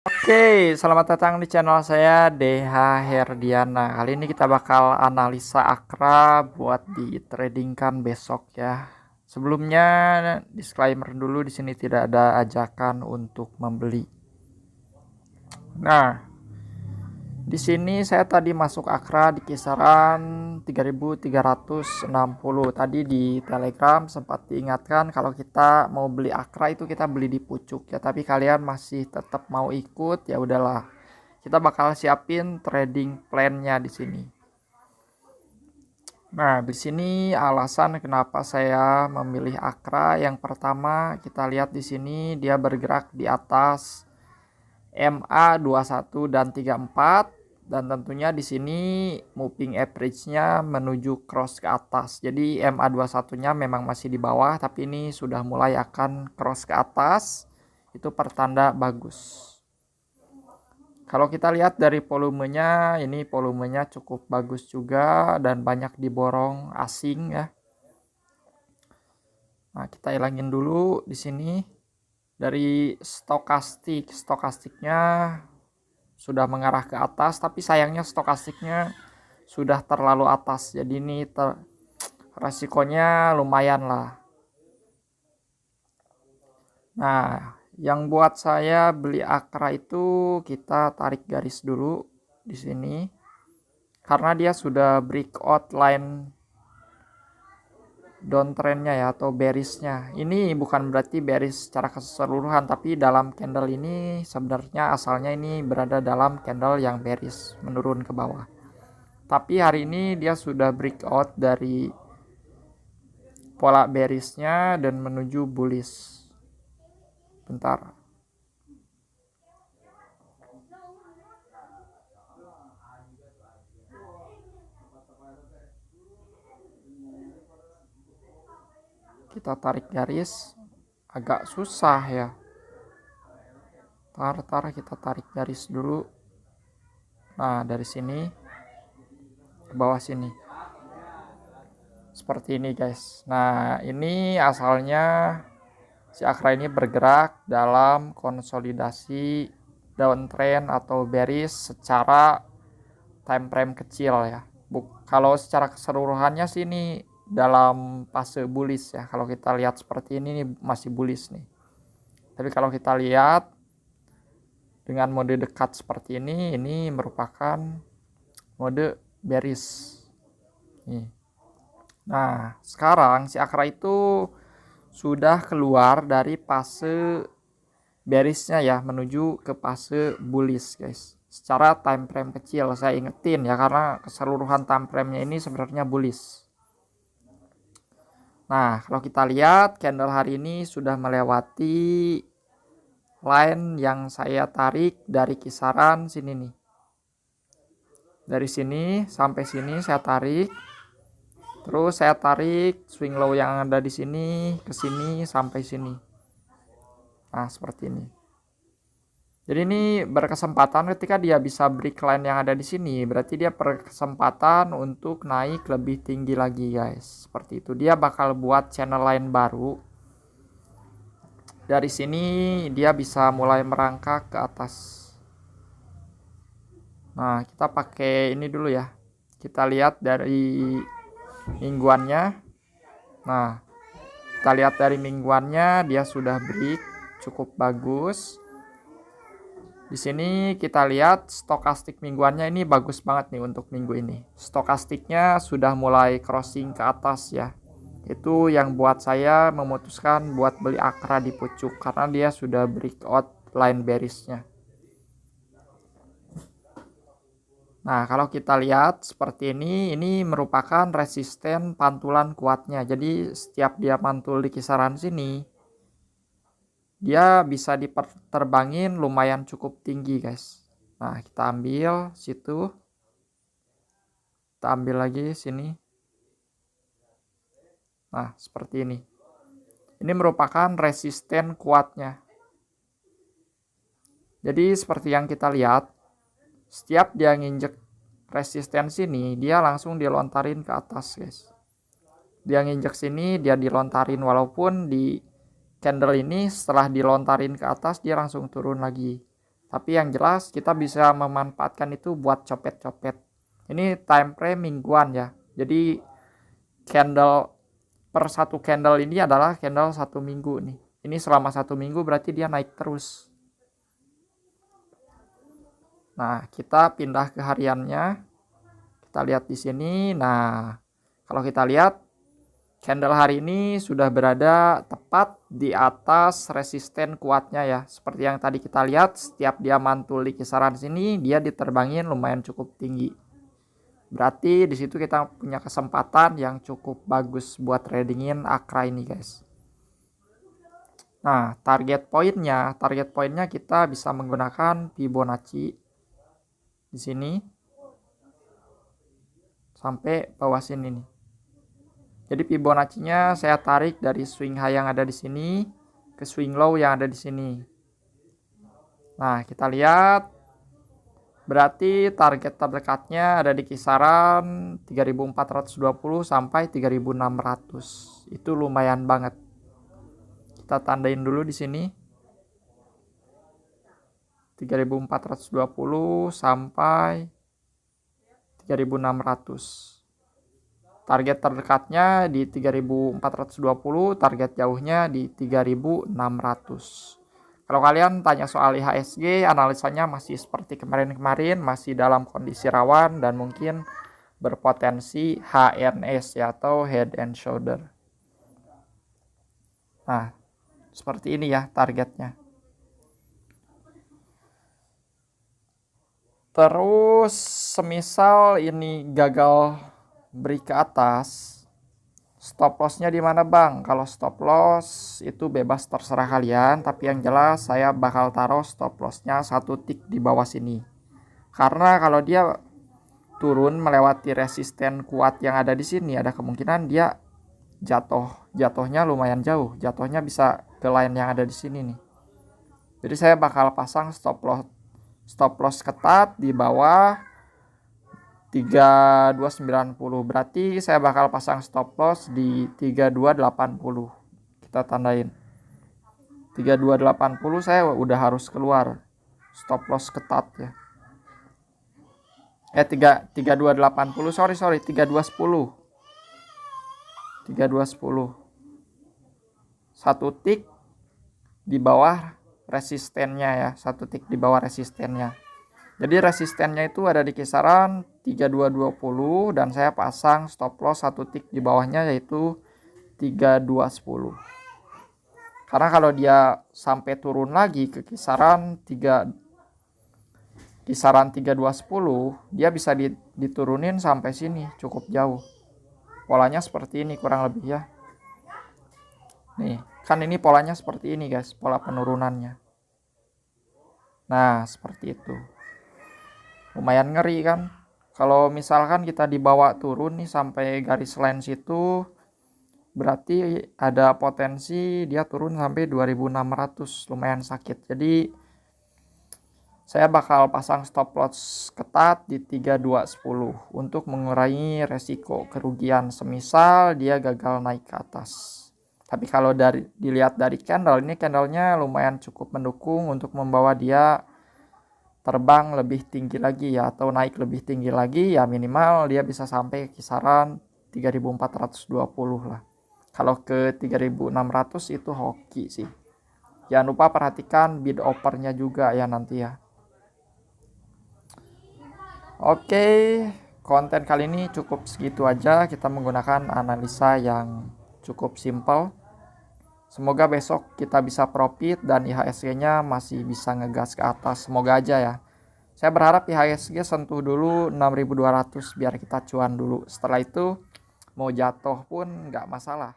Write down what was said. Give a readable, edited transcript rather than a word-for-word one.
Oke, selamat datang di channel saya DH Herdiana. Kali ini kita bakal analisa Akra buat ditradingkan besok ya. Sebelumnya disclaimer dulu, di sini tidak ada ajakan untuk membeli. Nah, di sini saya tadi masuk Akra di kisaran 3.360. Tadi di Telegram sempat diingatkan kalau kita mau beli Akra itu kita beli di pucuk ya, tapi kalian masih tetap mau ikut, ya udahlah. Kita bakal siapin trading plan-nya di sini. Nah, di sini alasan kenapa saya memilih Akra. Yang pertama, kita lihat di sini dia bergerak di atas MA 21 dan 34, dan tentunya di sini moving average-nya menuju cross ke atas. Jadi MA 21-nya memang masih di bawah, tapi ini sudah mulai akan cross ke atas. Itu pertanda bagus. Kalau kita lihat dari volumenya, ini volumenya cukup bagus juga dan banyak diborong asing ya. Nah, kita hilangin dulu di sini. Dari stokastiknya sudah mengarah ke atas, tapi sayangnya stokastiknya sudah terlalu atas, jadi ini resikonya lumayan lah. Nah, yang buat saya beli Akra itu kita tarik garis dulu di sini karena dia sudah breakout line downtrendnya ya, atau bearishnya. Ini bukan berarti bearish secara keseluruhan, tapi dalam candle ini sebenarnya asalnya ini berada dalam candle yang bearish menurun ke bawah. Tapi hari ini dia sudah breakout dari pola bearishnya dan menuju bullish. Bentar. Kita tarik garis, agak susah ya. Tar kita tarik garis dulu. Nah, dari sini ke bawah sini. Seperti ini guys. Nah, ini asalnya si Akra ini bergerak dalam konsolidasi downtrend atau bearish secara time frame kecil ya. Kalau secara keseluruhannya sih ini dalam fase bullish ya. Kalau kita lihat seperti ini masih bullish nih. Tapi kalau kita lihat dengan mode dekat seperti ini merupakan mode bearish. Nih. Nah, sekarang si Akra itu sudah keluar dari fase bearishnya ya, menuju ke fase bullish guys. Secara time frame kecil saya ingetin ya, karena keseluruhan time frame-nya ini sebenarnya bullish. Nah, kalau kita lihat candle hari ini sudah melewati line yang saya tarik dari kisaran sini nih. Dari sini sampai sini saya tarik. Terus saya tarik swing low yang ada di sini ke sini sampai sini. Nah, seperti ini. Jadi ini berkesempatan ketika dia bisa break line yang ada di sini, berarti dia berkesempatan untuk naik lebih tinggi lagi guys. Seperti itu. Dia bakal buat channel line baru. Dari sini dia bisa mulai merangkak ke atas. Nah, kita pakai ini dulu ya. Kita lihat dari mingguannya. Nah, kita lihat dari mingguannya dia sudah break cukup bagus. Di sini kita lihat stokastik mingguannya ini bagus banget nih untuk minggu ini. Stokastiknya sudah mulai crossing ke atas ya. Itu yang buat saya memutuskan buat beli Akra di pucuk karena dia sudah breakout line bearishnya. Nah, kalau kita lihat seperti ini merupakan resisten pantulan kuatnya. Jadi setiap dia mantul di kisaran sini, dia bisa diterbangin lumayan cukup tinggi guys. Nah, kita ambil situ, kita ambil lagi sini. Nah, seperti ini. Ini merupakan resisten kuatnya. Jadi seperti yang kita lihat, setiap dia nginjek resisten sini, dia langsung dilontarin ke atas guys. Dia nginjek sini, dia dilontarin, walaupun di candle ini setelah dilontarin ke atas dia langsung turun lagi. Tapi yang jelas kita bisa memanfaatkan itu buat copet-copet. Ini time frame mingguan ya. Jadi candle per satu candle ini adalah candle 1 minggu nih. Ini selama 1 minggu berarti dia naik terus. Nah, kita pindah ke hariannya. Kita lihat di sini. Nah, kalau kita lihat candle hari ini sudah berada tepat di atas resisten kuatnya ya. Seperti yang tadi kita lihat, setiap dia mantul di kisaran sini, dia diterbangin lumayan cukup tinggi. Berarti di situ kita punya kesempatan yang cukup bagus buat tradingin AKRA ini, guys. Nah, target poinnya kita bisa menggunakan Fibonacci di sini sampai bawah sini nih. Jadi Fibonacci-nya saya tarik dari swing high yang ada di sini ke swing low yang ada di sini. Nah, kita lihat berarti target terdekatnya ada di kisaran 3420 sampai 3600. Itu lumayan banget. Kita tandain dulu di sini. 3420 sampai 3600. Target terdekatnya di 3420, target jauhnya di 3600. Kalau kalian tanya soal IHSG, analisanya masih seperti kemarin-kemarin, masih dalam kondisi rawan dan mungkin berpotensi HNS ya, atau head and shoulder. Nah, seperti ini ya targetnya. Terus semisal ini gagal break ke atas, stop lossnya di mana bang? Kalau stop loss itu bebas terserah kalian, tapi yang jelas saya bakal taruh stop lossnya 1 tick di bawah sini. Karena kalau dia turun melewati resisten kuat yang ada di sini, ada kemungkinan dia jatuhnya lumayan jauh. Jatuhnya bisa ke line yang ada di sini nih. Jadi saya bakal pasang stop loss ketat di bawah 3290. Berarti saya bakal pasang stop loss di 3280. Kita tandain 3280, saya udah harus keluar stop loss ketat ya. 3280, sorry 3210. 3210. 1 tick di bawah resistennya ya, 1 tick di bawah resistennya. Jadi resistennya itu ada di kisaran 3220 dan saya pasang stop loss 1 tick di bawahnya yaitu 3210. Karena kalau dia sampai turun lagi ke kisaran 3210, dia bisa diturunin sampai sini cukup jauh. Polanya seperti ini kurang lebih ya. Nih, kan ini polanya seperti ini guys, pola penurunannya. Nah, seperti itu. Lumayan ngeri kan? Kalau misalkan kita dibawa turun nih sampai garis line situ, berarti ada potensi dia turun sampai 2600, lumayan sakit. Jadi saya bakal pasang stop loss ketat di 3210 untuk mengurangi resiko kerugian semisal dia gagal naik ke atas. Tapi kalau dilihat dari candle, ini candlenya lumayan cukup mendukung untuk membawa dia terbang lebih tinggi lagi ya, atau naik lebih tinggi lagi ya, minimal dia bisa sampai kisaran 3420 lah. Kalau ke 3600 itu hoki sih. Jangan lupa perhatikan bid offernya juga ya nanti ya. Oke, konten kali ini cukup segitu aja. Kita menggunakan analisa yang cukup simple. Semoga besok kita bisa profit dan IHSG-nya masih bisa ngegas ke atas. Semoga aja ya. Saya berharap IHSG sentuh dulu 6.200 biar kita cuan dulu. Setelah itu mau jatuh pun nggak masalah.